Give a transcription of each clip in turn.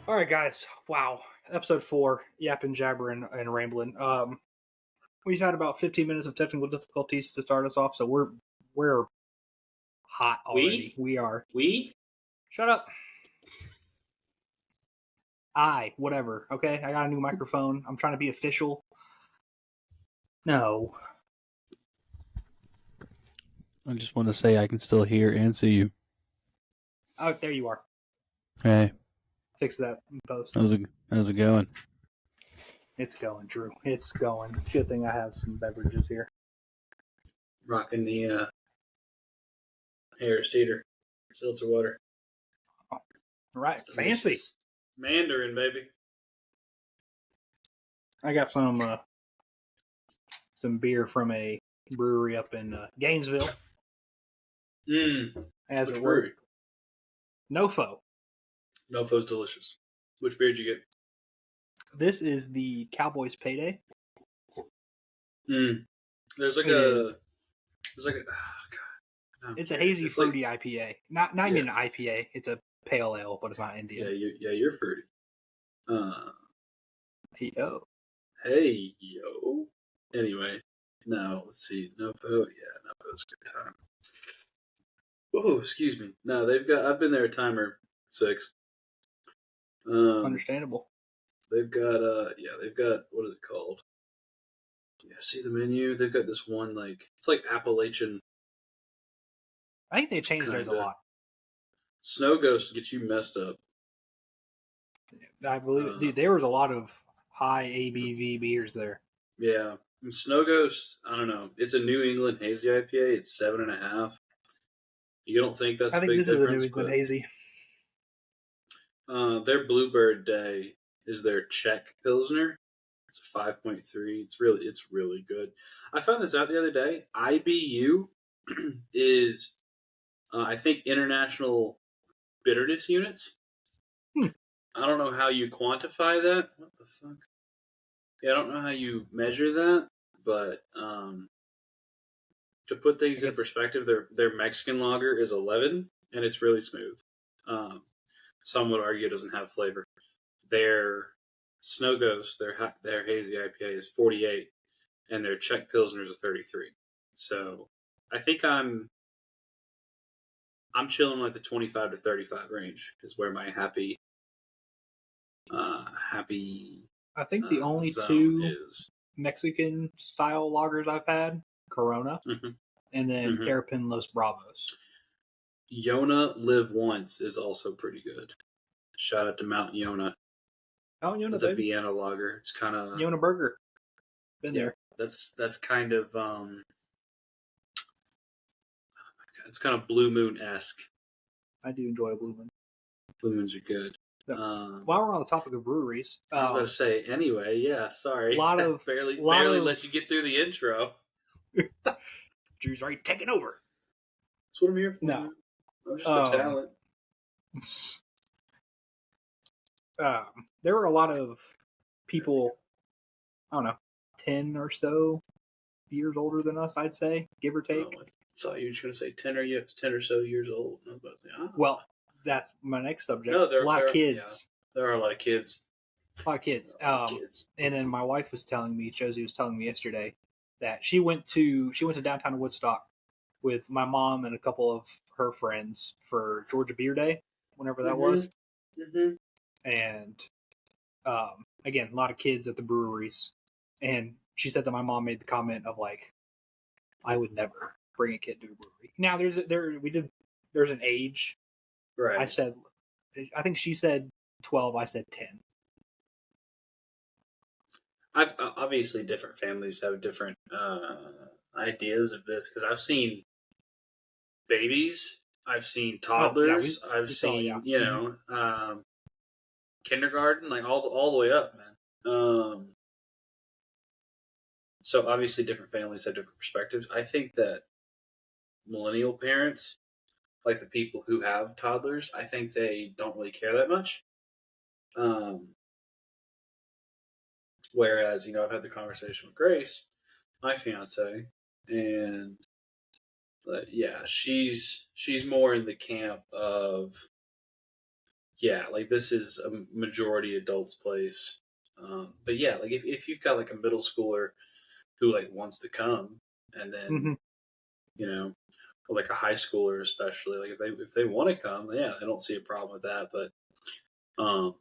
All right, guys. Wow. Episode 4, Yappin, Jabberin, and Ramblin. We've had about 15 minutes of technical difficulties to start us off, so we're hot already. We are. We? Shut up. Whatever. Okay, I got a new microphone. I'm trying to be official. No. I just want to say I can still hear and see you. Oh, there you are. Hey, Fix that in post. how's it going? It's going, Drew. It's going. It's a good thing I have some beverages here. Rocking the Harris Teeter seltzer water. Right, fancy. Mandarin, baby. I got some beer from a brewery up in Gainesville. As Which it brewery? Nofo. Nofo's delicious. Which beer did you get? This is the Cowboys Payday. There's like oh, God. It's a hazy, fruity IPA. Not even an IPA. It's a pale ale, but it's not Indian. You're fruity. Hey, yo. Anyway, now let's see. Nofo, Nofo's a good time. Oh, excuse me. No, I've been there a time or 6. Understandable. They've got what is it called? Yeah, see the menu? They've got this one it's like Appalachian. I think they changed theirs a lot. Snow Ghost gets you messed up. I believe, dude, there was a lot of high ABV beers there. Yeah, and Snow Ghost. I don't know. It's a New England hazy IPA. It's 7.5. You don't think that's? I think a big this difference, is a New England hazy. Their Bluebird Day is their Czech Pilsner. It's a 5.3. It's really good. I found this out the other day. IBU is, I think, international bitterness units. I don't know how you quantify that. What the fuck? Yeah, I don't know how you measure that, but to put things in perspective, their Mexican lager is 11, and it's really smooth. Some would argue it doesn't have flavor. Their Snow Ghost, their hazy IPA is 48, and their Czech Pilsners are 33. So I think I'm chilling like the 25 to 35 range is where my happy. I think the only two Mexican style lagers I've had, Corona, and then Terrapin Los Bravos. Yona Live Once is also pretty good. Shout out to Mount Yona. Mount Yona, it's a Vienna lager. It's kind of Yona Burger. Been there. That's kind of it's kind of Blue Moon-esque. I do enjoy Blue Moon. Blue Moons are good. While we're on the topic of breweries, I was about to say anyway. Yeah, sorry. barely let you get through the intro. Drew's already taking over. That's what I'm here for. No, I'm just a talent. There were a lot of people, I don't know, 10 or so years older than us, I'd say, give or take. I thought you were just going to say 10 or so years old. I was about to say, Well, that's my next subject. No, a lot of kids. Yeah, there are a lot of kids. And then my wife was telling me, Josie was telling me yesterday, that she went to downtown Woodstock with my mom and a couple of her friends for Georgia Beer Day, whenever that was. And again, a lot of kids at the breweries. And she said that my mom made the comment of I would never bring a kid to a brewery. Now there's an age. Right. I think she said 12. I said 10. Obviously, different families have different ideas of this because I've seen babies, I've seen toddlers, I've seen kindergarten, all the way up, man. So obviously, different families have different perspectives. I think that millennial parents, like the people who have toddlers, I think they don't really care that much. Whereas, I've had the conversation with Grace, my fiance, and she's more in the camp of yeah, like this is a majority adults place. But yeah, like if you've got like a middle schooler who like wants to come, and then Mhm. you know, or like a high schooler especially, like if they want to come, yeah, I don't see a problem with that. Um,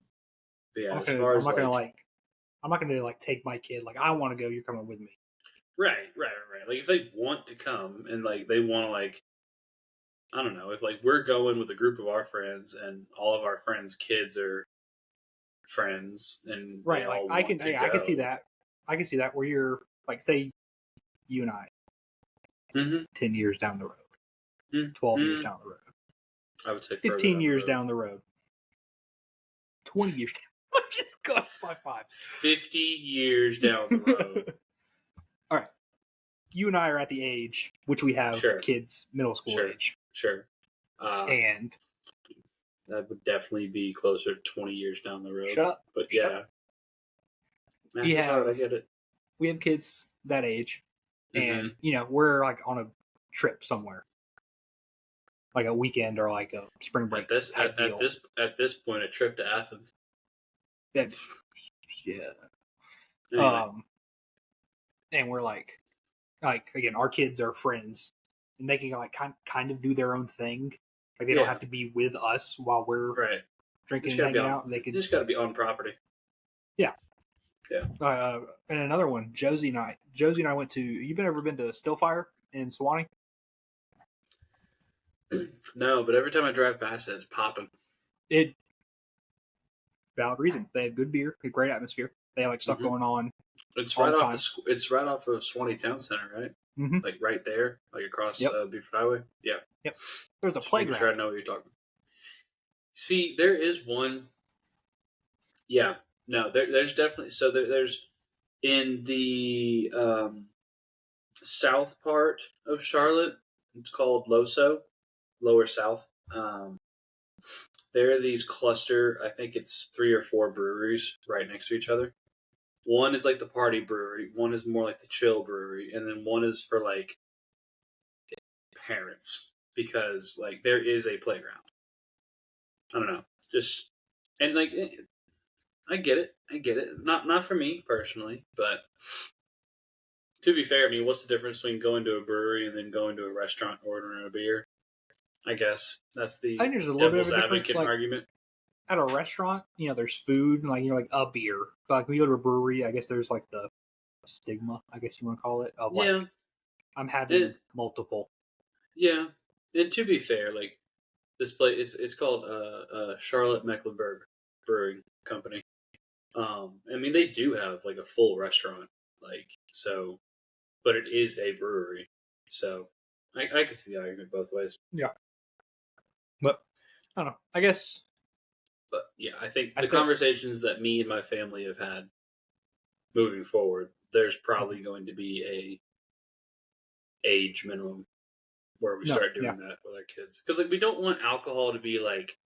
but yeah, as far I'm as not gonna like like I'm not gonna like take my kid like I want to go. You're coming with me. right, like if they want to come and like they want to like I don't know if like we're going with a group of our friends and all of our friends' kids are friends and they Right. Like all want to I can see go. that. I can see that where you're like, say, you and I, Mm-hmm. 10 years down the road, Mm-hmm. 12 years down the road, I would say further 15 down the years road. down the road, 20 years. I'm just going by five. 50 years down the road. All right. You and I are at the age which we have Sure. kids middle school Sure. age. Sure. And That would definitely be closer to 20 years down the road. shut up. But Shut yeah. up. Math is hard, I get it. We have kids that age, and Mm-hmm. we're like on a trip somewhere, like a weekend or like a spring break type deal. At this point, a trip to Athens. Yeah. Anyway. And we're like again, our kids are friends, and they can like kind of do their own thing. Like they don't have to be with us while we're right. drinking and hanging out. They You can just got to be on property. yeah. Yeah. And another one, Josie and I went to. You've ever been to Stillfire in Sewanee? No, but every time I drive past it, it's popping. It valid reason. They have good beer, a great atmosphere. They have like stuff going on. It's all right the off time. It's right off of Swanee Town Center, right? Mm-hmm. Like right there, like across Yep. Beaufort Highway. Yeah. Yep. There's a Just playground. making sure I know what you're talking. See, there is one. Yeah. No, there's definitely there's in the south part of Charlotte. It's called Loso, Lower South. There are these cluster. I think it's 3 or 4 breweries right next to each other. One is like the party brewery. One is more like the chill brewery, and then one is for like parents because like there is a playground. I don't know, just and like I get it. Not for me personally, but to be fair, I mean, what's the difference between going to a brewery and then going to a restaurant ordering a beer? I guess that's I the think there's a little bit of devil's a difference. advocate Like argument. at a restaurant, there's food and like like a beer. But like when you go to a brewery, I guess there's like the stigma, I guess you want to call it, of like I'm having multiple. Yeah, and to be fair, like this place, it's called Charlotte Mecklenburg Brewing Company. I mean, they do have like a full restaurant, like so, but it is a brewery, so I can see the argument both ways. Yeah, but I don't know. I guess, but yeah, I think the conversations that me and my family have had moving forward, there's probably going to be a age minimum where we start doing that with our kids because like we don't want alcohol to be like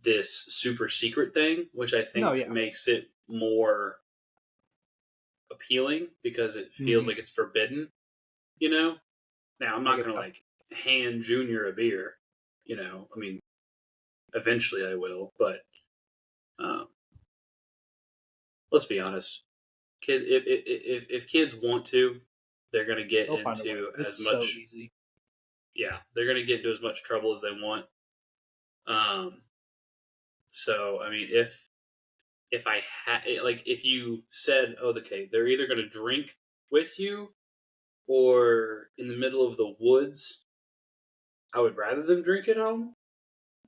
this super secret thing, which I think makes it more appealing because it feels like it's forbidden, Now I'm not going to like hand Junior a beer, I mean, eventually I will, but let's be honest, if kids want to, they're going to get into as much. So easy. Yeah, they're going to get into as much trouble as they want. So I mean, if I had like if you said, oh, okay, they're either going to drink with you or in the middle of the woods, I would rather them drink at home.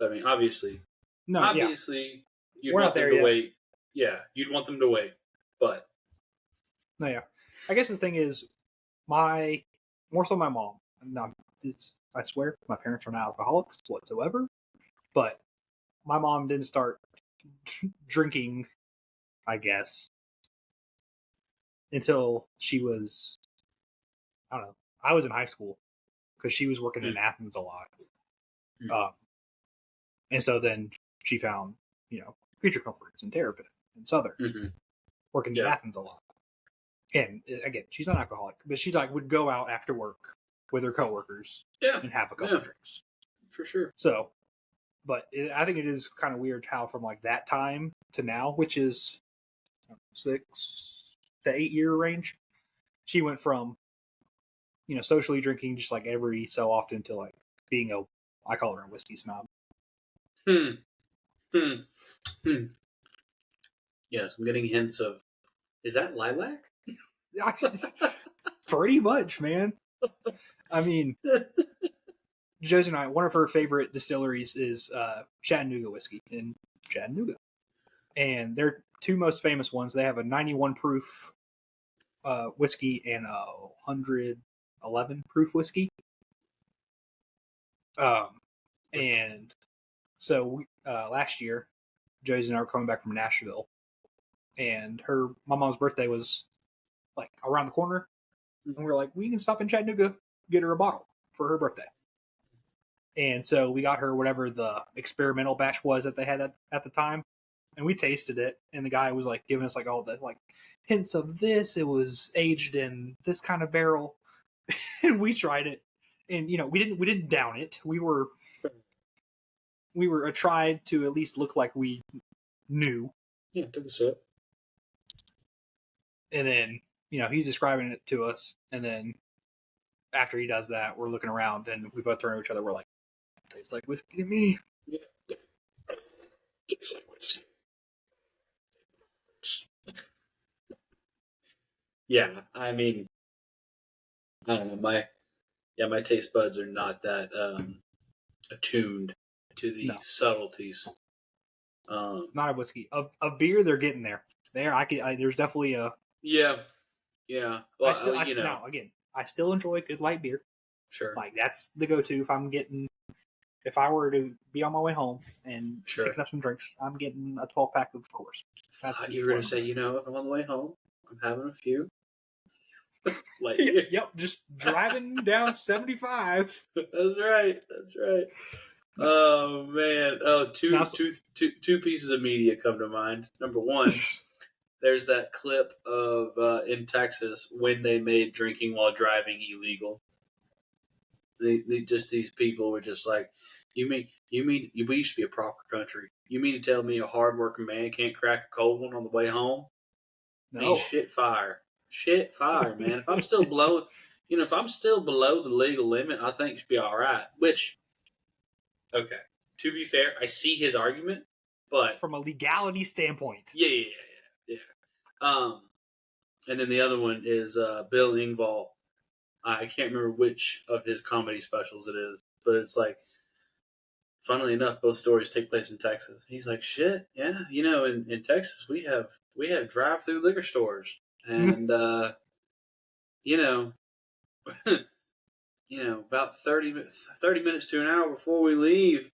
I mean, obviously, you'd want them to wait. Yeah, you'd want them to wait, but no, yeah. I guess the thing is, more so my mom. No, I swear, my parents are not alcoholics whatsoever, but my mom didn't start drinking, I guess, until she was, I don't know, I was in high school because she was working in Athens a lot. And so then she found, Creature Comforts and Terrapin and Southern, working in Athens a lot. And again, she's not alcoholic, but she like would go out after work with her coworkers and have a couple drinks. for sure. So, but I think it is kind of weird how from like that time to now, which is 6 to 8 year range, she went from socially drinking just like every so often to like being I call her a whiskey snob. Hmm. Yes, I'm getting hints of. Is that lilac? Pretty much, man. I mean, Josie and I, one of her favorite distilleries is Chattanooga whiskey in Chattanooga, and their two most famous ones. They have a 91 proof whiskey and a 111 proof whiskey. And so last year, Josie and I were coming back from Nashville, and my mom's birthday was like around the corner, and we were like, we can stop in Chattanooga, get her a bottle for her birthday. And so we got her whatever the experimental batch was that they had at the time, and we tasted it. And the guy was like giving us like all the like hints of this. It was aged in this kind of barrel, and we tried it, and we didn't down it. We were tried to at least look like we knew. Yeah, took a sip. And then he's describing it to us, and then after he does that, we're looking around, and we both turn to each other. We're like, tastes like whiskey to me. Yeah. Tastes like whiskey. Yeah, I mean, I don't know. My taste buds are not that attuned to the subtleties. Not a whiskey. A beer, they're getting there. There's definitely a. Yeah. Well, now again, I still enjoy good light beer. Sure. Like that's the go-to if I were to be on my way home and picking up some drinks, I'm getting a 12-pack of course. Thought you were going to say, if I'm on the way home, I'm having a few. Yep, just driving down 75. That's right. Oh man! Two pieces of media come to mind. Number one, there's that clip of in Texas when they made drinking while driving illegal. These people were just like, we used to be a proper country. You mean to tell me a hardworking man can't crack a cold one on the way home? No. I mean, shit fire, man. If I'm still below, the legal limit, I think it should be all right. Which, okay, to be fair, I see his argument, but from a legality standpoint, yeah. And then the other one is Bill Engvall. I can't remember which of his comedy specials it is, but it's like, funnily enough, both stories take place in Texas. He's like, shit, yeah, in Texas we have drive-through liquor stores, and about 30 minutes to an hour before we leave,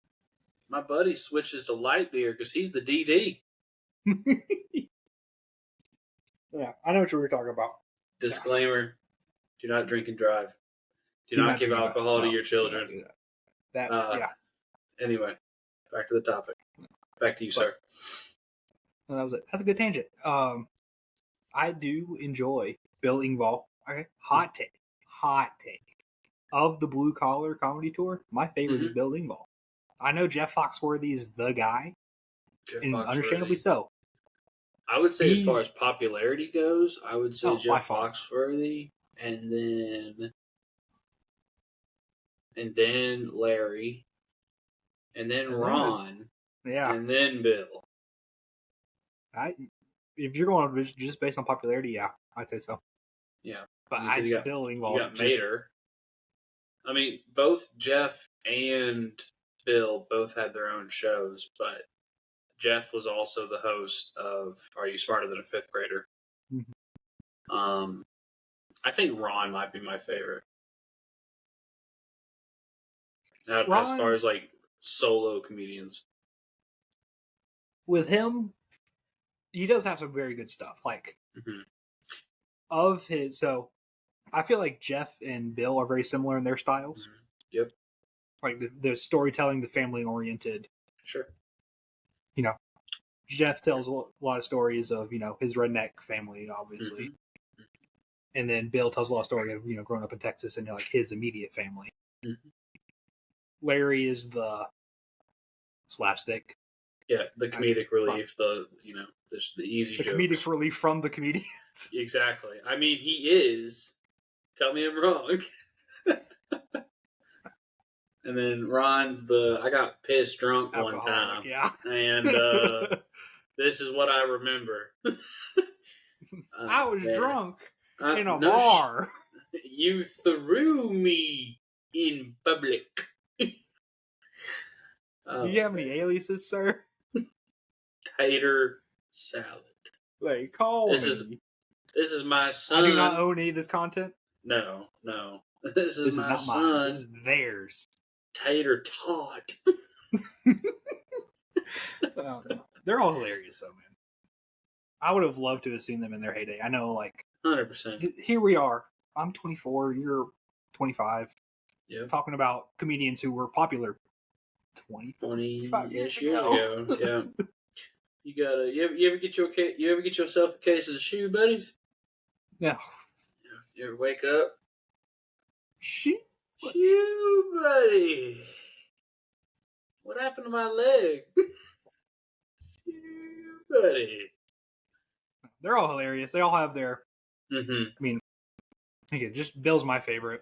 my buddy switches to light beer because he's the DD. Yeah, I know what you were talking about. Disclaimer. Do not drink and drive. Do not give alcohol to your children. Yeah. Anyway, back to the topic. Back to you, sir. That's a good tangent. I do enjoy Bill Engvall. Okay, hot take. Of the Blue Collar Comedy Tour, my favorite is Bill Engvall. I know Jeff Foxworthy is the guy, understandably so. I would say, as far as popularity goes, I would say Jeff Foxworthy. And then Larry, and then Ron, and then Bill. If you're going just based on popularity, yeah, I'd say so. Yeah, but Bill Engvall. You got Mater. I mean, both Jeff and Bill both had their own shows, but Jeff was also the host of Are You Smarter Than a Fifth Grader? Mm-hmm. I think Ron might be my favorite. As far as like solo comedians. With him, he does have some very good stuff. Like so I feel like Jeff and Bill are very similar in their styles. Yep. Like the storytelling, the family oriented. Sure. Jeff tells a lot of stories of, his redneck family, obviously. And then Bill tells a lot of story of, growing up in Texas and like his immediate family. Larry is the slapstick. Yeah, the comedic relief, the easy The jokes. comedic relief from the comedians. Exactly. I mean, he is. Tell me I'm wrong. And then Ron's I got pissed drunk one time. Yeah. And this is what I remember. I was drunk in a no bar. You threw me in public. Do you have any aliases, sir? Tater salad. Like, call This me. This is my son. I do not own any of this content. No. This is my not son. mine. This is theirs. Tater tot. No. They're all hilarious, though, man. I would have loved to have seen them in their heyday. I know, 100%. Here we are. I'm 24. You're 25. Yeah. Talking about comedians who were popular 20-ish years ago. Yeah. You ever get yourself a case of the shoe buddies? Yeah. You ever wake up? Shoe buddy. What happened to my leg? Shoe buddy. They're all hilarious. They all have their. Mm-hmm. I mean, again, just Bill's my favorite.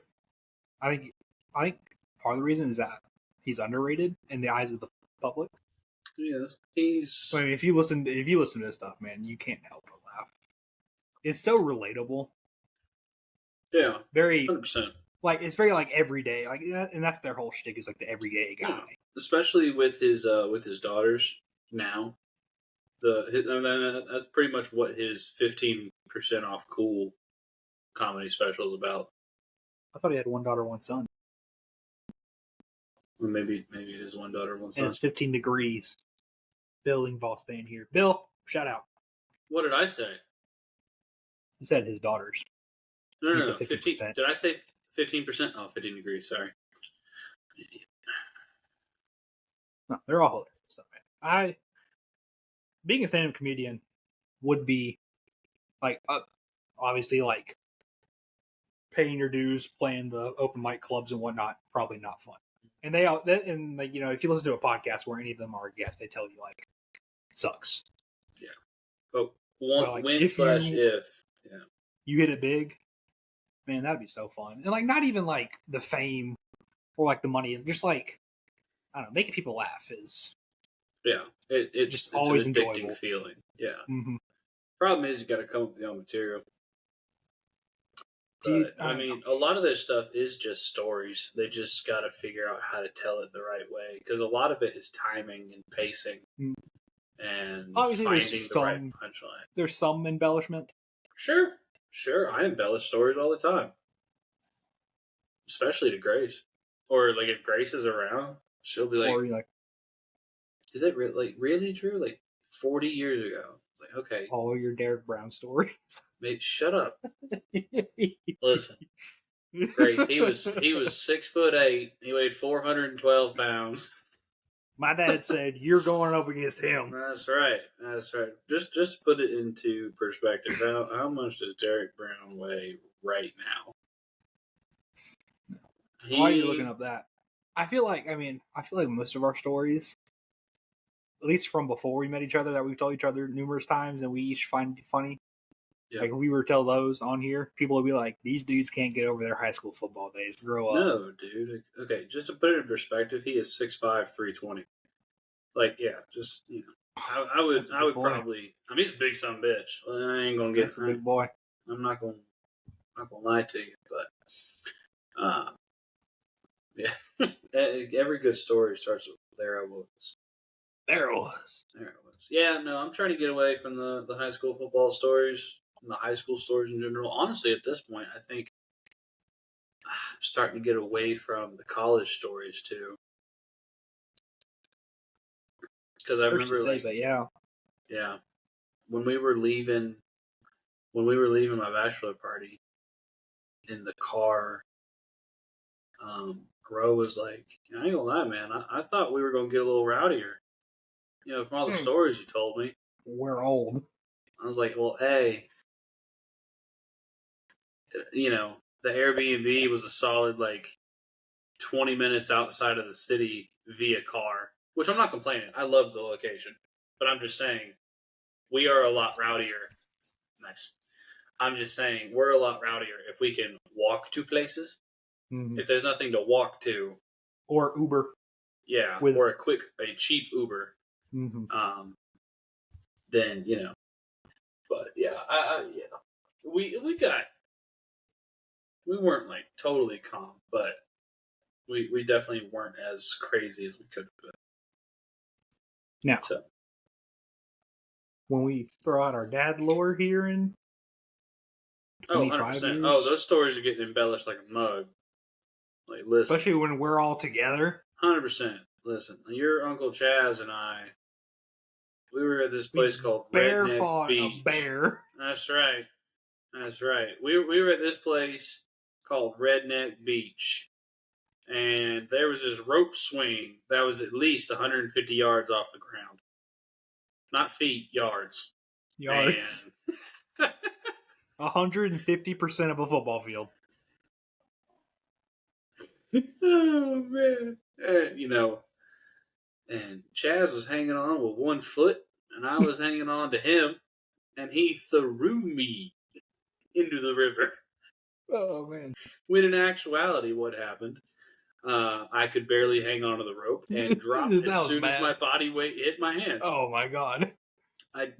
I think part of the reason is that he's underrated in the eyes of the public. Yes, I mean, if you listen to this stuff, man, you can't help but laugh. It's so relatable. Yeah, very 100%. It's very everyday, and that's their whole shtick is the everyday guy. Yeah. Especially with his daughters now. That's pretty much what his 15% off cool comedy special is about. I thought he had one daughter, one son. Well, maybe it is one daughter, one son. And it's 15 degrees. Bill Ingvall staying here. Bill, shout out. What did I say? You said his daughters. No, 15. Did I say 15%? Oh, 15 degrees. Sorry. No, they're all hilarious. So, man, being a stand-up comedian would be obviously paying your dues, playing the open mic clubs and whatnot. Probably not fun. And if you listen to a podcast where any of them are guests, they tell you it sucks. Yeah. But if you hit it big, man, that'd be so fun. And not even the fame or the money, just I don't know, making people laugh is it's just always an addicting enjoyable feeling. Yeah. Mm-hmm. Problem is you got to come up with your own material. But, I mean, a lot of their stuff is just stories. They just got to figure out how to tell it the right way because a lot of it is timing and pacing and obviously finding the right punchline. There's some embellishment. Sure. I embellish stories all the time, especially to Grace. Or if Grace is around, she'll be like, "Did that really, Drew? 40 years ago?" Okay. All your Derek Brown stories. Mate, shut up. Listen, Grace, he was 6'8". He weighed 412 pounds. My dad said you're going up against him. That's right. Just to put it into perspective, how much does Derek Brown weigh right now? Why are you looking up that? I feel like most of our stories, at least from before we met each other, that we've told each other numerous times and we each find funny. Yeah. If we were to tell those on here, people would be like, these dudes can't get over their high school football days. Grow up. No, dude. Okay, just to put it in perspective, he is 6'5", 320. I would probably. I mean, he's a big son of a bitch. I ain't gonna get. That's a big boy. I'm not gonna lie to you, but yeah. Every good story starts with "There I was." There it was. Yeah, no, I'm trying to get away from the high school football stories and the high school stories in general. Honestly, at this point, I think I'm starting to get away from the college stories too. Because I remember, yeah, when we were leaving my bachelor party in the car, Ro was like, "I ain't gonna lie, man. I thought we were gonna get a little rowdier. From all the stories you told me." We're old. I was like, "Well, hey, the Airbnb was a solid 20 minutes outside of the city via car, which I'm not complaining. I love the location, but I'm just saying we are a lot rowdier. Nice. I'm just saying we're a lot rowdier if we can walk to places. Mm-hmm. If there's nothing to walk to, or Uber, or a cheap Uber, then But yeah, we weren't like totally calm, but we definitely weren't as crazy as we could have been. Now, So when we throw out our dad lore here in 25 100%. years, Those stories are getting embellished like a mug. Like, listen, especially when we're all together. 100%. Listen, your Uncle Chaz and I, we were at this place called Bear Redneck fought Beach. a bear. That's right. We were at this place called Redneck Beach, and there was this rope swing that was at least 150 yards off the ground. Not feet, yards. Yards. 150% of a football field. Oh, man. And Chaz was hanging on with one foot, and I was hanging on to him, and he threw me into the river. Oh, man. When in actuality, what happened, I could barely hang onto the rope and dropped as soon as my body weight hit my hands. Oh, my God. I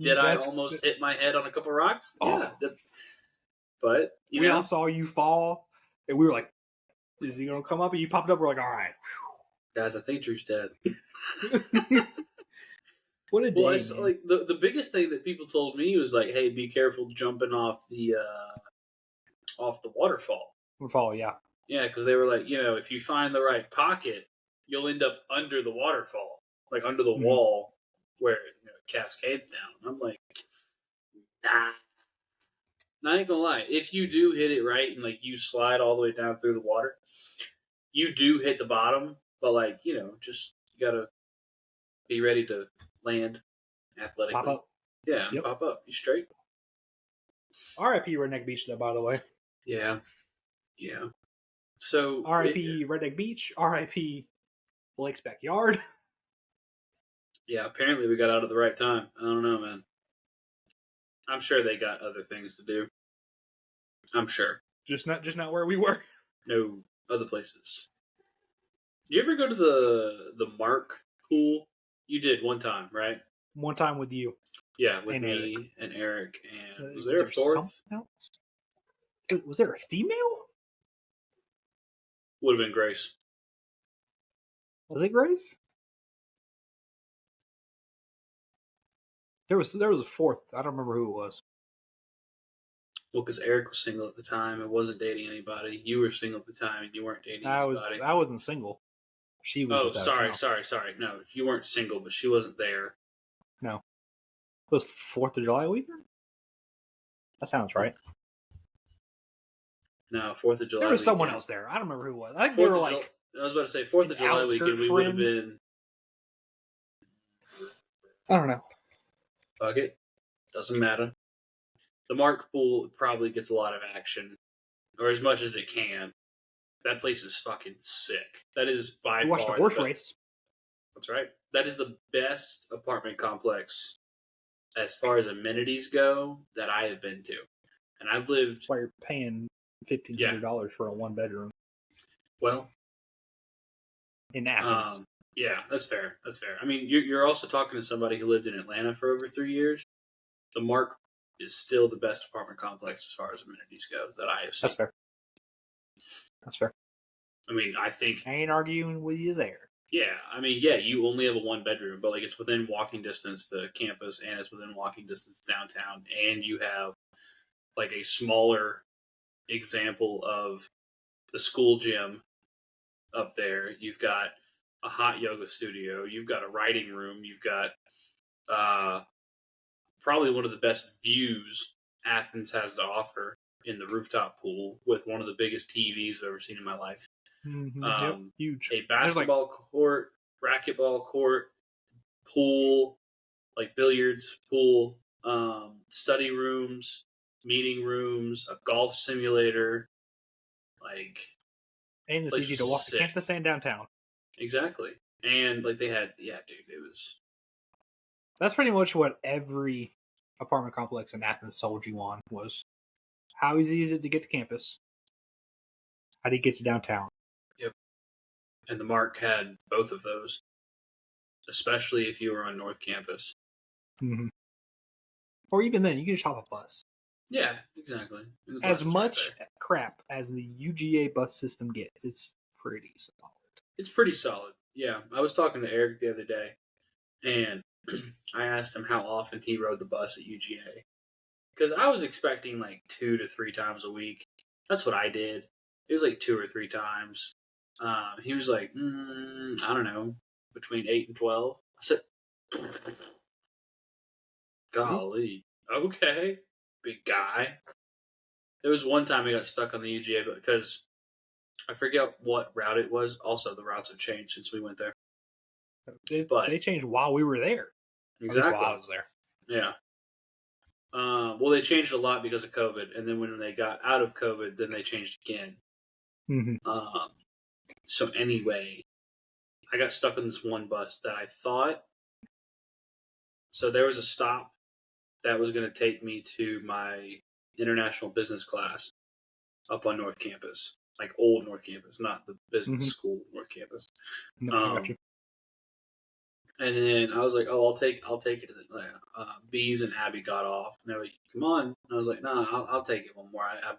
almost hit my head on a couple rocks? Oh. Yeah. But, we all saw you fall, and we were like, is he going to come up? And you popped up, we're like, all right. Guys, I think Drew's dead. What a day, it's like the biggest thing that people told me was like, hey, be careful jumping off the waterfall. Waterfall, yeah. Yeah, because they were like, if you find the right pocket, you'll end up under the waterfall, like under the wall where it cascades down. I'm like, nah. I ain't gonna lie. If you do hit it right and like you slide all the way down through the water, you do hit the bottom. But like, just you gotta be ready to land athletically. Pop up. Yeah, and pop up. You straight. R.I.P. Redneck Beach, though, by the way. Yeah. So R.I.P. Redneck Beach. R.I.P. Blake's backyard. Yeah, apparently we got out at the right time. I don't know, man. I'm sure they got other things to do. I'm sure. Just not where we were. No, other places. Did you ever go to the Mark pool? You did one time, right? One time with you. Yeah, with and me Eric. and Eric. And was there a fourth? Was there a female? Would have been Grace. Was it Grace? There was a fourth. I don't remember who it was. Well, because Eric was single at the time and wasn't dating anybody. You were single at the time and you weren't dating anybody. I wasn't single. She was. Oh, sorry. No, you weren't single, but she wasn't there. No. It was 4th of July weekend? That sounds right. No, 4th of July. There was someone else there. I don't remember who it was. I think they were like. I was about to say 4th of July weekend. We would have been. I don't know. Fuck it. Doesn't matter. The Mark pool probably gets a lot of action, or as much as it can. That place is fucking sick. That is by far. Watched a horse race. That's right. That is the best apartment complex as far as amenities go that I have been to, and I've lived. That's why you're paying $1,500 for a 1-bedroom. Well, in Athens. Yeah, that's fair. I mean, you're also talking to somebody who lived in Atlanta for over 3 years. The Mark is still the best apartment complex as far as amenities go that I have seen. That's fair. I mean, I think I ain't arguing with you there. Yeah, I mean, yeah, you only have a 1-bedroom, but like it's within walking distance to campus, and it's within walking distance downtown, and you have like a smaller example of the school gym up there. You've got a hot yoga studio. You've got a writing room. You've got probably one of the best views Athens has to offer in the rooftop pool with one of the biggest TVs I've ever seen in my life. Mm-hmm. Huge. A basketball court, racquetball court, pool, like billiards, pool, study rooms, meeting rooms, a golf simulator, like And it's Place easy was to walk to sick. campus and downtown. Exactly. And like they had, dude, it was. That's pretty much what every apartment complex in Athens told you on was how easy is it to get to campus? How do you get to downtown? Yep. And the Mark had both of those, especially if you were on North Campus. Mm-hmm. Or even then, you can just hop a bus. Yeah, exactly. As much crap as the UGA bus system gets, it's pretty solid. It's pretty solid. Yeah, I was talking to Eric the other day, and I asked him how often he rode the bus at UGA. Because I was expecting like 2 to 3 times a week. That's what I did. It was like 2 or 3 times. He was like, I don't know, between 8 and 12. I said, golly, okay, big guy. There was one time I got stuck on the UGA because I forget what route it was. Also, the routes have changed since we went there. They changed while we were there. Exactly. At least while I was there. Yeah. Well, they changed a lot because of COVID, and then when they got out of COVID, then they changed again. Mm-hmm. So anyway, I got stuck on this one bus that I thought. So there was a stop that was going to take me to my international business class up on North Campus, like old North Campus, not the business school North Campus. No, I got you. And then I was like, "Oh, I'll take it." Bees and Abby got off, and they were like, "Come on!" And I was like, "No, I'll take it one more." I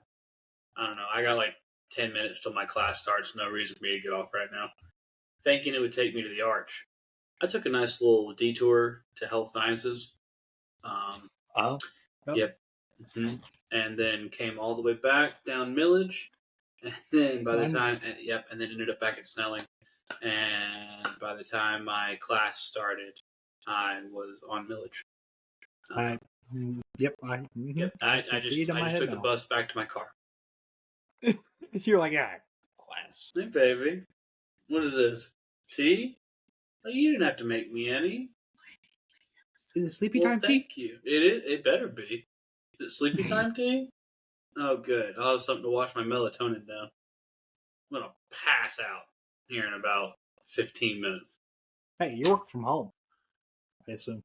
don't know. I got like 10 minutes till my class starts. No reason for me to get off right now. Thinking it would take me to the Arch. I took a nice little detour to Health Sciences. Yep. Yep. Mm-hmm. And then came all the way back down Millage. And then by the time, and then ended up back at Snelling. And by the time my class started, I was on Millage. I just took the bus back to my car. You're like, class. Hey, baby. What is this? Tea? Oh, you didn't have to make me any. Is it sleepy time tea? Thank you. It is. It better be. Is it sleepy time tea? Oh, good. I'll have something to wash my melatonin down. I'm going to pass out here in about 15 minutes. Hey, you work from home, I assume.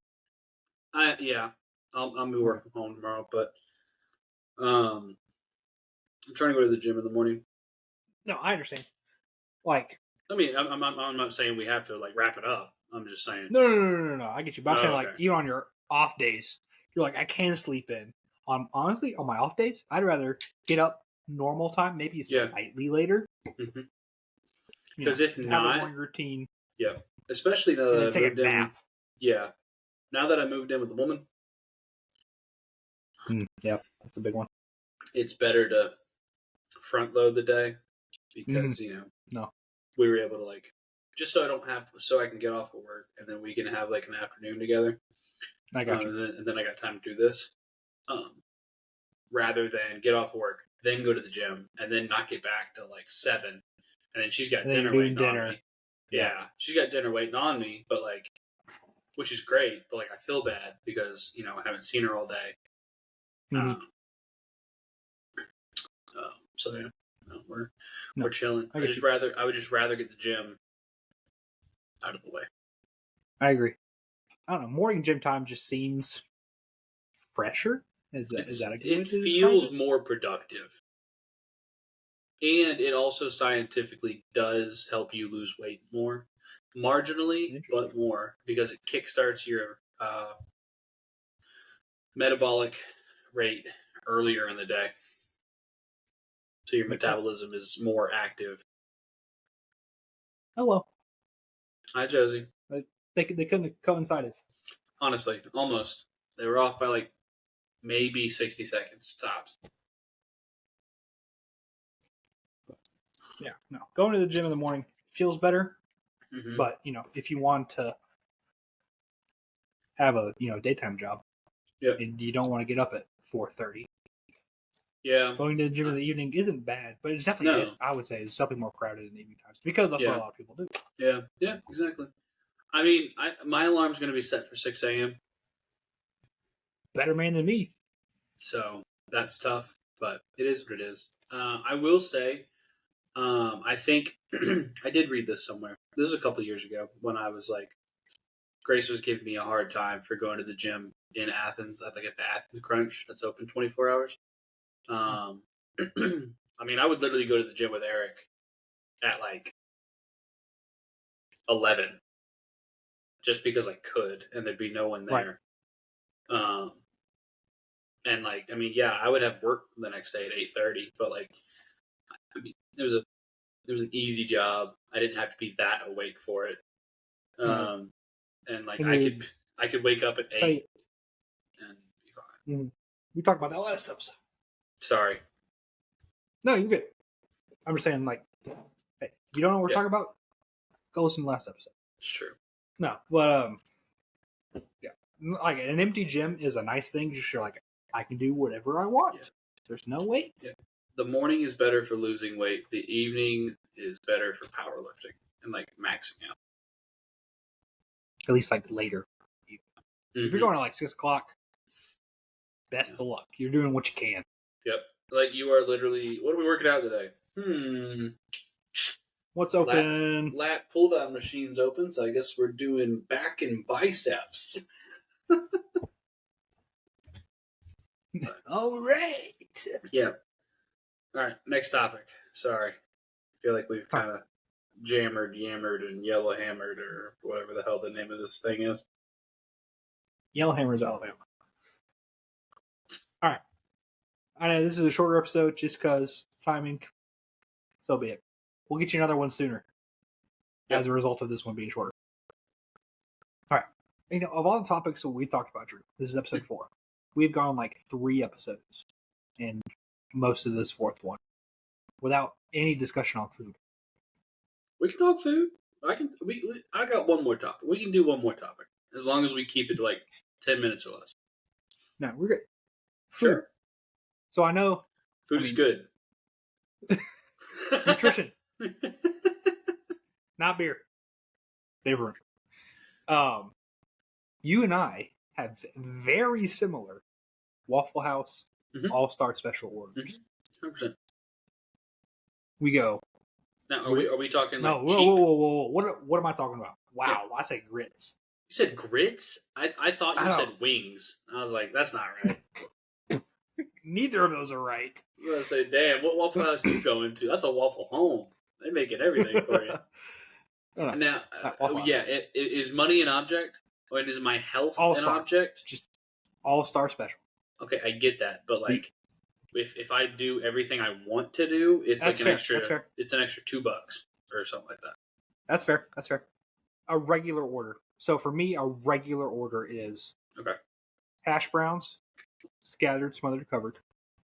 Yeah. I'll be working from home tomorrow, but I'm trying to go to the gym in the morning. No, I understand. Like, I mean, I'm not saying we have to like wrap it up. I'm just saying. No. I get you. But I'm saying, like, even on your off days, you're like, I can sleep in. Honestly, on my off days, I'd rather get up normal time, maybe slightly later. Because if not, have a morning routine. Yeah, especially now that I moved in. Yeah, now that I moved in with the woman. Yeah, that's a big one. It's better to front load the day because we were able to like just so I don't have to, so I can get off of work and then we can have like an afternoon together. I got you. And then I got time to do this, rather than get off of work, then go to the gym, and then not get back till like 7, and then she's got dinner waiting on me. Yeah, she's got dinner waiting on me, but like, which is great, but like I feel bad because I haven't seen her all day. So yeah, we're chilling. I would just rather get the gym out of the way. I agree. I don't know. Morning gym time just seems fresher. Is that a good way to describe it? It feels more productive, and it also scientifically does help you lose weight more, marginally, but more because it kickstarts your metabolic rate earlier in the day. So your metabolism is more active. Oh, well. Hi, Josie. They couldn't have coincided. Honestly, almost. They were off by like maybe 60 seconds tops. Yeah, no. Going to the gym in the morning feels better. Mm-hmm. But, if you want to have a, daytime job, and you don't want to get up at 4:30. Yeah. Going to the gym in the evening isn't bad, but it's definitely is. I would say it's definitely more crowded in the evening times because that's what a lot of people do. Yeah, exactly. I mean, my alarm's going to be set for 6 a.m. Better man than me. So that's tough, but it is what it is. I will say, I think I did read this somewhere. This was a couple years ago when I was like, Grace was giving me a hard time for going to the gym in Athens. I think at the Athens Crunch that's open 24 hours. I mean, I would literally go to the gym with Eric at like 11 just because I could and there'd be no one there. Right. And like, I mean, yeah, I would have work the next day at 8:30, but like, I mean, it was an easy job. I didn't have to be that awake for it. And like, I could wake up at 8 and be fine. Mm-hmm. We talked about that last episode. Sorry. No, you're good. I'm just saying, like, hey, you don't know what we're talking about? Go listen to the last episode. It's true. No, but yeah, like an empty gym is a nice thing. Just you're like, I can do whatever I want. Yeah. There's no weight. Yeah. The morning is better for losing weight. The evening is better for powerlifting and like maxing out. At least like later. Mm-hmm. If you're going at like 6 o'clock, best of luck. You're doing what you can. Yep. Like you are literally. What are we working out today? What's open? Lat pull down machine's open, so I guess we're doing back and biceps. All right. Yeah. All right. Next topic. Sorry. I feel like we've kind of yammered, and yellow hammered, or whatever the hell the name of this thing is. Yellowhammer's Alabama. All right. I know this is a shorter episode just because timing. So be it. We'll get you another one sooner as a result of this one being shorter. All right. You know, of all the topics that we talked about, Drew, this is episode 4. We've gone like 3 episodes and most of this 4th one without any discussion on food. We can talk food. I got one more topic. We can do one more topic as long as we keep it to like 10 minutes or less. No, we're good. Food. Sure. So I know food is good. Nutrition. Not beer. Different. You and I have very similar Waffle House All-Star Special orders. 100%. We go. Now, are we talking like whoa. What am I talking about? Wow, yeah. I say grits. You said grits? I thought you said wings. I was like, that's not right. Neither of those are right. I'm going to say, damn, what Waffle House are you going to? That's a Waffle Home. They make it everything for you. Now, is money an object? Or is my health an object? Just All-Star Special. Okay, I get that. But like, if I do everything I want to do, it's like an extra. It's an extra $2 or something like that. That's fair. A regular order. So for me, a regular order is hash browns, scattered, smothered, covered.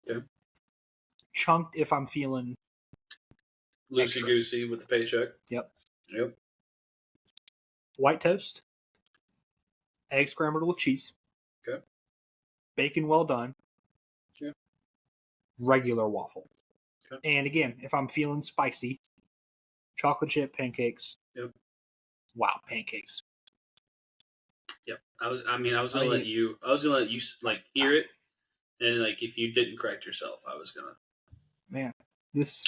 Okay. Chunked if I'm feeling loosey goosey with the paycheck. Yep. White toast, egg scrambled with cheese. Okay. Bacon well done. Okay. Regular waffle. Okay. And again, if I'm feeling spicy, chocolate chip pancakes. Yep. Wow, pancakes. Yep. I was gonna let you like hear it, and like if you didn't correct yourself, I was gonna. Man, this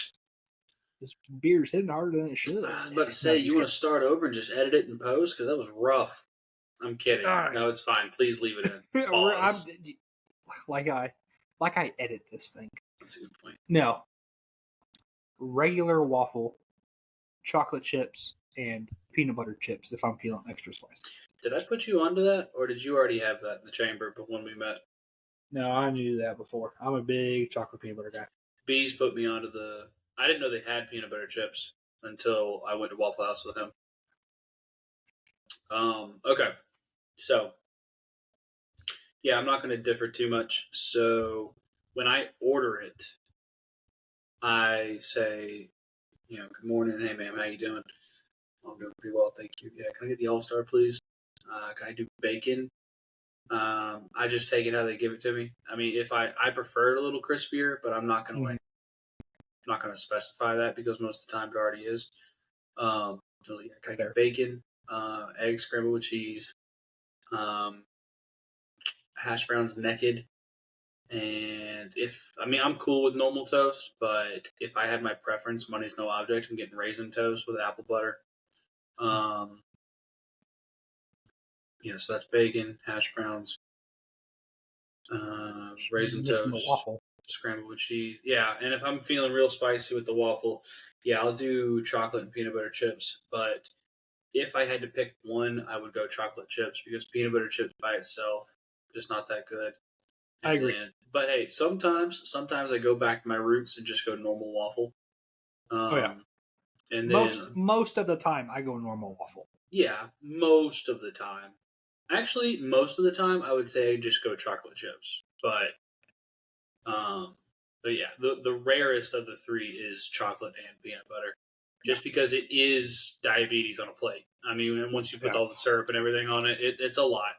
beer's hitting harder than it should. I was about to say, you want to start over and just edit it in post because that was rough. I'm kidding. Right. No, it's fine. Please leave it in. Pause. Like I edit this thing. That's a good point. No. Regular waffle, chocolate chips, and peanut butter chips if I'm feeling extra spicy. Did I put you onto that, or did you already have that in the chamber when we met? No, I knew that before. I'm a big chocolate peanut butter guy. Bees put me onto the... I didn't know they had peanut butter chips until I went to Waffle House with him. Okay. So, yeah, I'm not going to differ too much. So, when I order it, I say, good morning. Hey, ma'am, how you doing? I'm doing pretty well, thank you. Yeah, can I get the All-Star, please? Can I do bacon? I just take it how they give it to me. I mean, if I prefer it a little crispier, but I'm not going to I'm not going to specify that because most of the time it already is. So yeah, can I get bacon, egg scrambled with cheese, hash browns naked, And I'm cool with normal toast, but if I had my preference, money's no object. I'm getting raisin toast with apple butter. So that's bacon, hash browns, raisin Missing the toast, waffle. scrambled with cheese. Yeah, and if I'm feeling real spicy with the waffle, I'll do chocolate and peanut butter chips. But if I had to pick one, I would go chocolate chips because peanut butter chips by itself is not that good. I agree. But hey, sometimes I go back to my roots and just go normal waffle. And then most of the time I go normal waffle. Yeah, most of the time. Actually, most of the time I would say just go chocolate chips. But yeah, the rarest of the three is chocolate and peanut butter. Just because it is diabetes on a plate. I mean, and once you put all the syrup and everything on it, it's a lot.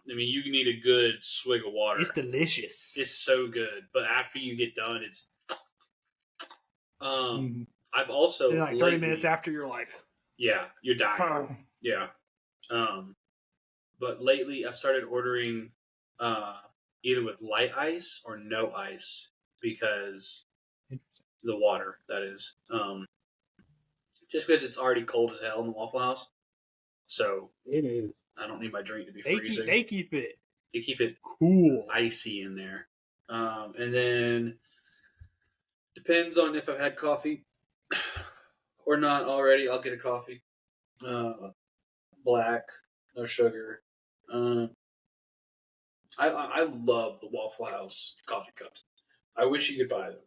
You need a good swig of water. It's delicious. It's so good. But after you get done, it's I've also and like 30 minutes after you're like, yeah, you're dying. Yeah. But lately I've started ordering either with light ice or no ice because the water, that is. Just because it's already cold as hell in the Waffle House. So it is. I don't need my drink to be freezing. They keep it cool, icy in there. And then depends on if I've had coffee or not already. I'll get a coffee. Black, no sugar. I love the Waffle House coffee cups. I wish you could buy them,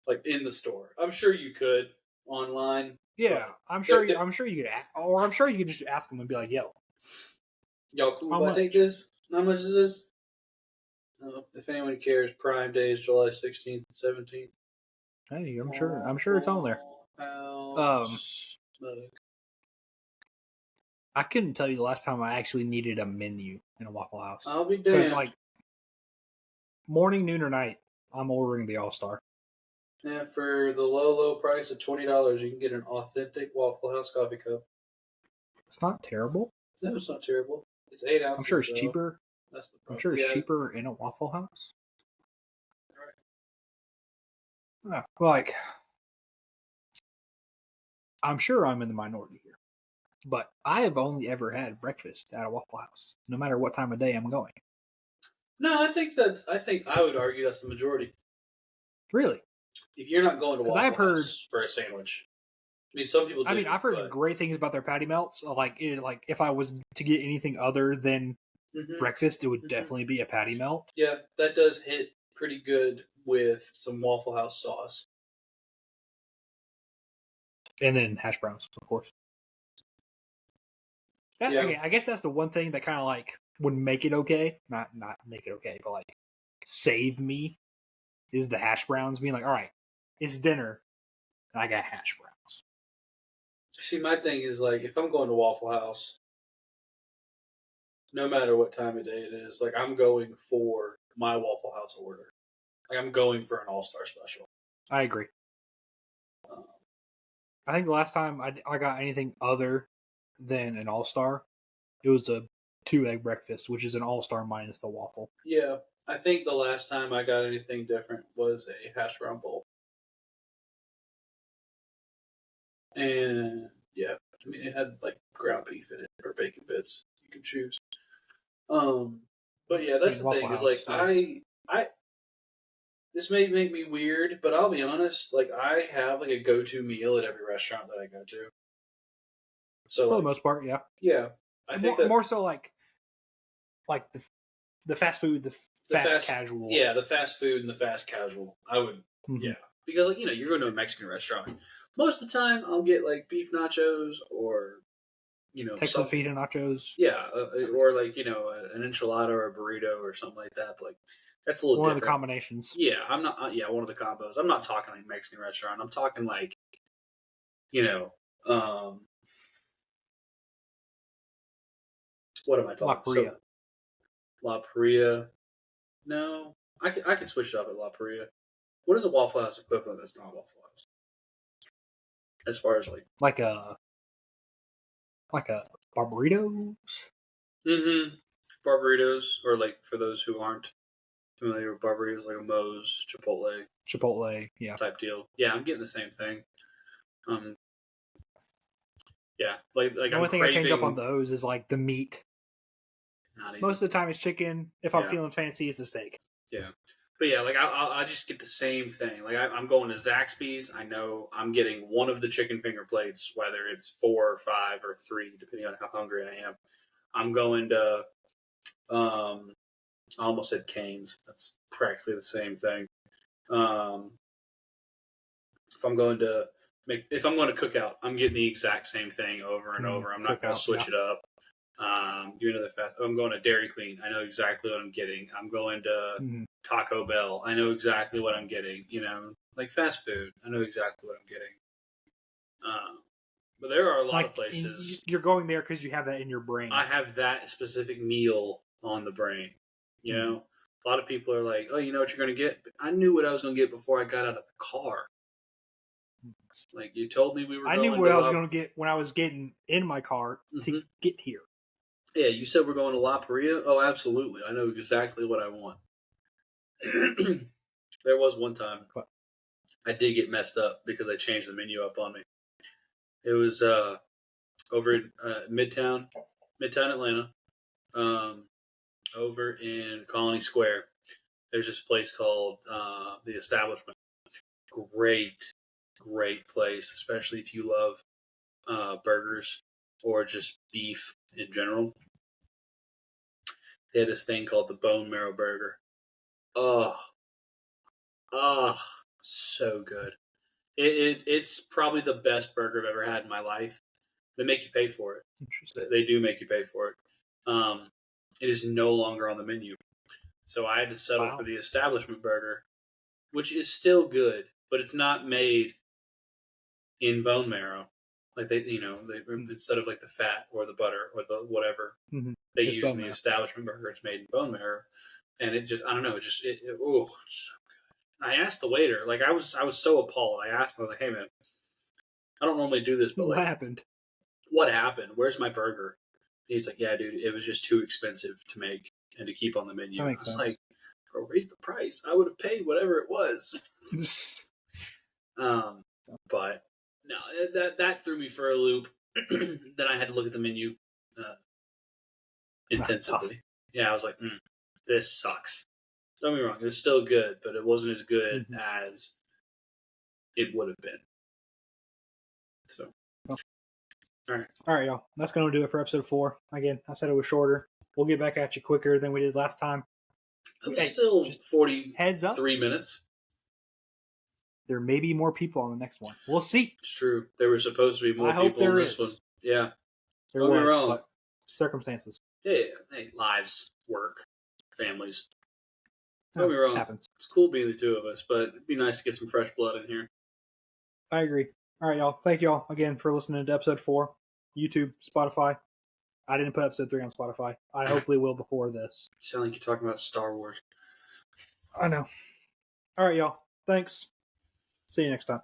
like in the store. I'm sure you could online. Yeah, I'm sure you could, or I'm sure you could just ask them and be like, "Yo, y'all cool if I take this? How much is this?" If anyone cares, Prime Day is July 16th and 17th. Hey, I'm sure it's on there. I couldn't tell you the last time I actually needed a menu in a Waffle House. I'll be damned. Because morning, noon, or night, I'm ordering the All-Star. Yeah, for the low price of $20, you can get an authentic Waffle House coffee cup. It's not terrible. No, it's not terrible. It's 8 ounces. I'm sure it's cheaper. That's the problem. I'm sure it's cheaper in a Waffle House. Right. I'm sure I'm in the minority here, but I have only ever had breakfast at a Waffle House, no matter what time of day I'm going. No, I think I would argue that's the majority. Really? If you're not going to Waffle House for a sandwich, I mean, some people do. I've heard great things about their patty melts. Like if I was to get anything other than breakfast, it would definitely be a patty melt. Yeah, that does hit pretty good with some Waffle House sauce. And then hash browns, of course. Okay, I guess that's the one thing that kind of would make it okay. Not make it okay, but save me is the hash browns being like, all right, it's dinner, and I got hash browns. See, my thing is if I'm going to Waffle House, no matter what time of day it is, I'm going for my Waffle House order. I'm going for an All-Star special. I agree. I think the last time I got anything other than an All-Star, it was a 2-egg breakfast, which is an All-Star minus the waffle. Yeah, I think the last time I got anything different was a hash brown bowl. And yeah, I mean, it had ground beef in it or bacon bits. You can choose. But yeah, that's the thing. Is I this may make me weird, but I'll be honest. I have a go-to meal at every restaurant that I go to. So for the most part, yeah. Yeah, I think more so the fast food, the fast casual. Yeah, the fast food and the fast casual. I would, yeah, because you're going to a Mexican restaurant. Most of the time, I'll get beef nachos or Texas fajita nachos. Yeah, or an enchilada or a burrito or something like that. But that's a little one different. Of the combinations. Yeah, I'm not. One of the combos. I'm not talking Mexican restaurant. I'm talking what am I talking? La Paria. La Paria. No, I can switch it up at La Paria. What is a Waffle House equivalent that's not Waffle House? As far as like a Barbaritos? Barbaritos, or for those who aren't Familiar with Breweries, like a Moe's, Chipotle, yeah. type deal. Yeah, I'm getting the same thing. Yeah, like The I'm only thing I change up on craving. those is like the meat. Not even. Most of the time it's chicken. If I'm Yeah. feeling fancy, it's a steak. Yeah, but yeah, like I just get the same thing. Like I'm going to Zaxby's. I know I'm getting one of the chicken finger plates, whether it's 4 or 5 or 3, depending on how hungry I am. I'm going to. I almost said Cane's. That's practically the same thing. If I'm going to cook out, I'm getting the exact same thing over and over. I'm not going to switch it up. Do another fast. I'm going to Dairy Queen. I know exactly what I'm getting. I'm going to Taco Bell. I know exactly what I'm getting. Like fast food. I know exactly what I'm getting. But there are a lot of places. You're going there because you have that in your brain. I have that specific meal on the brain. A lot of people are like, "Oh, you know what you're going to get?" I knew what I was going to get before I got out of the car. Like you told me we were. I knew what I was going to get when I was getting in my car to get here. Yeah, you said we're going to La Paria. Oh, absolutely. I know exactly what I want. There was one time I did get messed up because I changed the menu up on me. It was over in Midtown Atlanta, over in Colony Square. There's this place called The Establishment. Great place, especially if you love burgers or just beef in general. They had this thing called the bone marrow burger. Oh, so good. It's probably the best burger I've ever had in my life. They make you pay for it. Interesting. They do make you pay for it. It is no longer on the menu. So I had to settle for the establishment burger, which is still good, but it's not made in bone marrow. Like they instead of like the fat or the butter or the whatever they use in the establishment burger, it's made in bone marrow. And it just, I don't know, it's so good. I asked the waiter, like I was so appalled. I asked him, I was like, "Hey man, I don't normally do this, but what happened? What happened? Where's my burger?" And he's like, "Yeah, dude, it was just too expensive to make and to keep on the menu." I was like, "Bro, raise the price. I would have paid whatever it was." But no, that threw me for a loop. Then I had to look at the menu intensively. Yeah, I was like, "This sucks." Don't get me wrong, it was still good, but it wasn't as good as it would have been. So, all right, y'all. That's going to do it for episode 4. Again, I said it was shorter. We'll get back at you quicker than we did last time. It was still 43 minutes. There may be more people on the next one. We'll see. It's true. There were supposed to be more people on this one. Yeah. Don't get me wrong. But circumstances. Yeah. Hey, lives, work, families. Don't get me wrong. Happens. It's cool being the two of us, but it'd be nice to get some fresh blood in here. I agree. All right, y'all. Thank y'all again for listening to episode 4. YouTube, Spotify. I didn't put episode 3 on Spotify. I hopefully will before this. You sound like you're talking about Star Wars. I know. All right, y'all. Thanks. See you next time.